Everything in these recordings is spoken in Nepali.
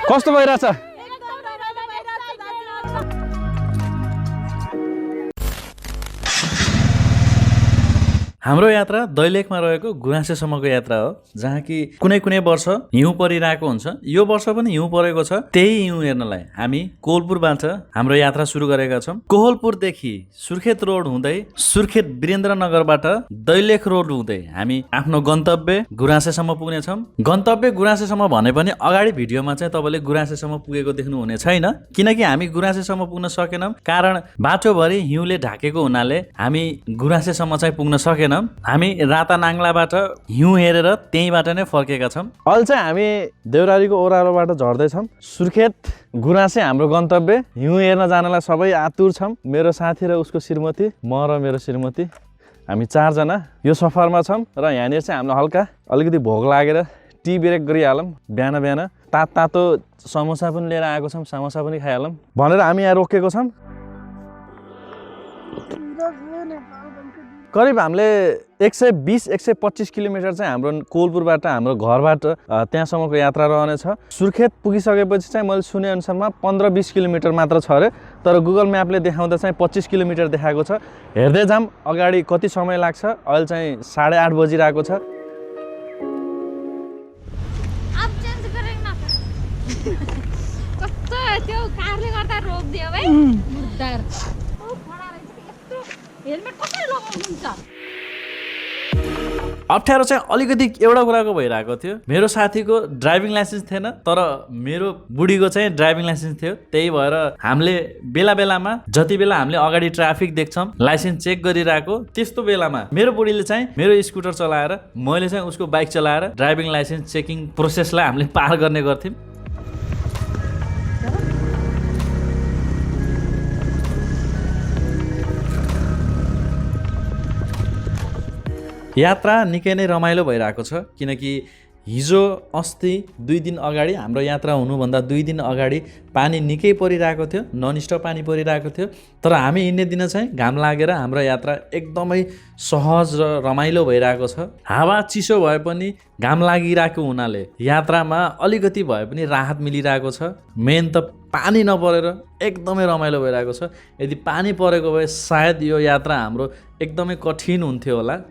कस्तो भइरहेछ? हाम्रो यात्रा दैलेखमा रहेको गुराँसेसम्मको यात्रा हो, जहाँ कि कुनै कुनै वर्ष हिउँ परिरहेको हुन्छ। यो वर्ष पनि हिउँ परेको छ। त्यही हिउँ हेर्नलाई हामी कोहलपुरबाट हाम्रो यात्रा सुरु गरेका छौँ। कोहलपुरदेखि सुर्खेत रोड हुँदै सुर्खेत वीरेन्द्रनगरबाट दैलेख रोड हुँदै हामी आफ्नो गन्तव्य गुराँसेसम्म पुग्नेछौँ। गन्तव्य गुराँसेसम्म भने पनि अगाडि भिडियोमा चाहिँ तपाईँले गुराँसेसम्म पुगेको देख्नुहुने छैन, किनकि हामी गुराँसेसम्म पुग्न सकेनौँ। कारण बाटोभरि हिउँले ढाकेको हुनाले हामी गुराँसेसम्म चाहिँ पुग्न सकेनौँ। हामी रातानाङ्लाबाट हिउँ हेरेर त्यहीँबाट नै फर्केका छौँ। अहिले चाहिँ हामी देउरालीको ओह्रालोबाट झर्दैछौँ। सुर्खेत गुराँसे हाम्रो गन्तव्य। हिउँ हेर्न जानलाई सबै आतुर छौँ। मेरो साथी र उसको श्रीमती, म र मेरो श्रीमती, हामी 4 जना यो सफरमा छौँ। र यहाँनिर चाहिँ हामीलाई हल्का अलिकति भोक लागेर टी ब्रेक गरिहालौँ। बिहान बिहान तातो समोसा पनि लिएर आएको छौँ, समोसा पनि खाइहालौँ भनेर हामी यहाँ रोकेको छौँ। करिब हामीले 120-125 किलोमिटर चाहिँ हाम्रो कोहलपुरबाट हाम्रो घरबाट त्यहाँसम्मको यात्रा रहनेछ। सुर्खेत पुगिसकेपछि चाहिँ मैले सुने अनुसारमा 15-20 किलोमिटर मात्र छ अरे, तर गुगल म्यापले देखाउँदा चाहिँ 25 किलोमिटर देखाएको छ। हेर्दै जाम अगाडि कति समय लाग्छ। अहिले चाहिँ 8:30 बजिरहेको छ। अप्ठ्यारो चाहिँ अलिकति एउटा कुराको भइरहेको थियो। मेरो साथीको ड्राइभिङ लाइसेन्स थिएन, तर मेरो बुढीको चाहिँ ड्राइभिङ लाइसेन्स थियो। त्यही भएर हामीले बेला बेलामा जति बेला हामीले अगाडि ट्राफिक देख्छौँ, लाइसेन्स चेक गरिरहेको, त्यस्तो बेलामा मेरो बुढीले चाहिँ मेरो स्कुटर चलाएर, मैले चाहिँ उसको बाइक चलाएर ड्राइभिङ लाइसेन्स चेकिङ प्रोसेसलाई हामीले पार गर्ने गर्थ्यौँ। यात्रा निकै नै रमाइलो भइरहेको छ, किनकि हिजो अस्ति 2 दिन अगाडि हाम्रो यात्रा हुनुभन्दा 2 दिन अगाडि पानी निकै परिरहेको थियो, ननस्टप पानी परिरहेको थियो। तर हामी हिँड्ने दिन चाहिँ घाम लागेर हाम्रो यात्रा एकदमै सहज र रमाइलो भइरहेको छ। हावा चिसो भए पनि घाम लागिरहेको हुनाले यात्रामा अलिकति भए पनि राहत मिलिरहेको छ। मेन त पानी नपरेर एकदमै रमाइलो भइरहेको छ। यदि पानी परेको भए सायद यो यात्रा हाम्रो एकदमै कठिन हुन्थ्यो होला।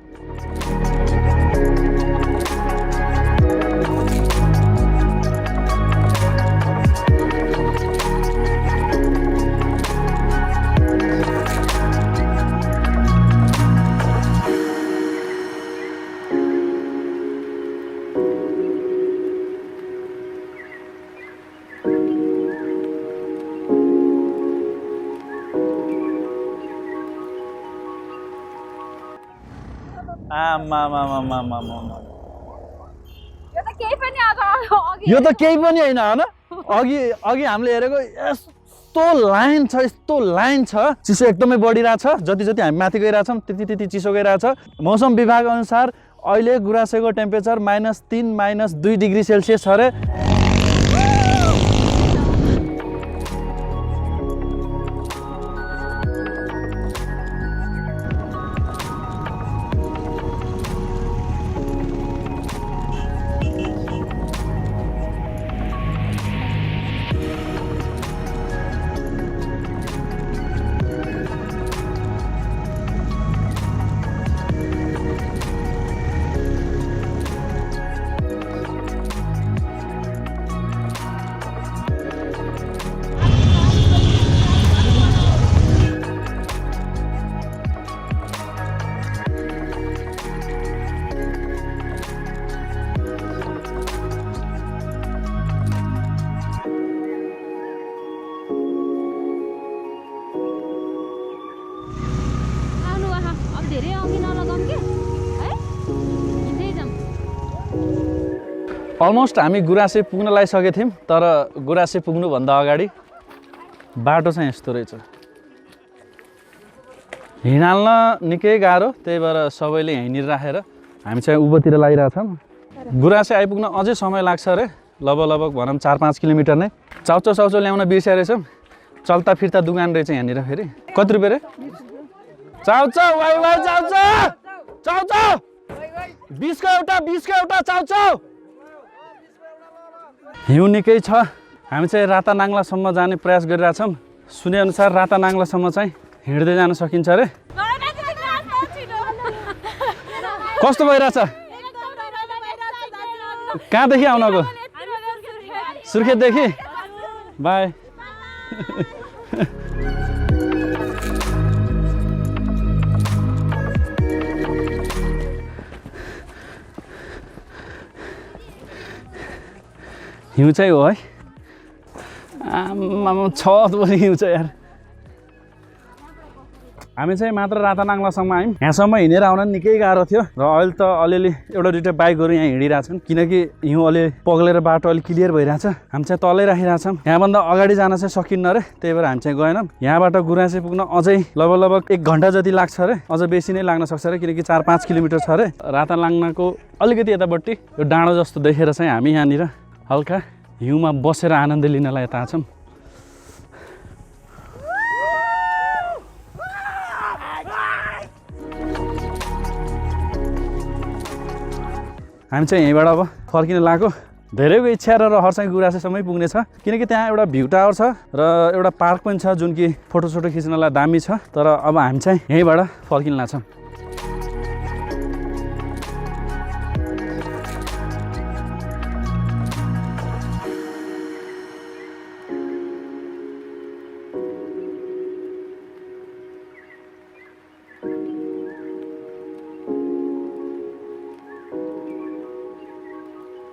यो त केही पनि होइन होइन। अघि हामीले हेरेको यस्तो लाइन छ, चिसो एकदमै बढिरहेछ। जति जति हामी माथि गइरहेछौँ त्यति चिसो गइरहेछ। मौसम विभाग अनुसार अहिले गुराँसेको टेम्परेचर -3 -2 डिग्री सेल्सियस छ अरे। अलमोस्ट हामी गुराँसे पुग्न लागिसकेको थियौँ, तर गुराँसे पुग्नुभन्दा अगाडि बाटो चाहिँ यस्तो रहेछ। हिँड्न निकै गाह्रो, त्यही भएर सबैले यहीँनिर राखेर हामी चाहिँ उँभोतिर लागिरहेछौँ। गुराँसे आइपुग्न अझै समय लाग्छ अरे, लगभग भनौँ 4-5 किलोमिटर नै। चाउचाउ ल्याउन बिर्सेको रहेछौँ। चल्ता फिर्ता दुकान रहेछ यहाँनिर। फेरि कति रुपियाँ रे? चाउचाउ 20 को एउटा चाउचाउ। हिउँ निकै छ। हामी चाहिँ रातानाङ्लासम्म जाने प्रयास गरिरहेछौँ। सुनेअनुसार रातानाङ्लासम्म चाहिँ हिँड्दै जान सकिन्छ अरे। कस्तो भइरहेछ? कहाँदेखि आउनको? सुर्खेतदेखि? बाई। हिउँ चाहिँ हो है। आम्मामा 6 बजी हिउँ छ यार। हामी चाहिँ मात्र रातानाङ्लासम्म आयौँ। यहाँसम्म हिँडेर आउन निकै गाह्रो थियो र अहिले त अलिअलि एउटा दुइटा बाइकहरू यहाँ हिँडिरहेछन् किनकि हिउँ अलि पग्लेर बाटो अलिक क्लियर भइरहेछ। हामी चाहिँ तलै राखिरहेछौँ। यहाँभन्दा अगाडि जान चाहिँ सकिन्न अरे, त्यही भएर हामी चाहिँ गएनौँ। यहाँबाट गुराँसे पुग्न अझै लगभग 1 घन्टा जति लाग्छ अरे, अझ बेसी नै लाग्न सक्छ अरे किनकि 4-5 किलोमिटर छ अरे। रातानाङ्लाको अलिकति यतापट्टि यो डाँडो जस्तो देखेर चाहिँ हामी यहाँनिर हल्का हिउँमा बसेर आनन्द लिनलाई यता छौँ। हामी चाहिँ यहीँबाट अब फर्किन लागेको। धेरैको इच्छा र रहर चाहिँ गुराँसेसम्मै पुग्ने छ किनकि त्यहाँ एउटा भ्यू टावर छ र एउटा पार्क पनि छ जुन कि फोटोसोटो खिच्नलाई दामी छ। तर अब हामी चाहिँ यहीँबाट फर्किन लाग्छौँ।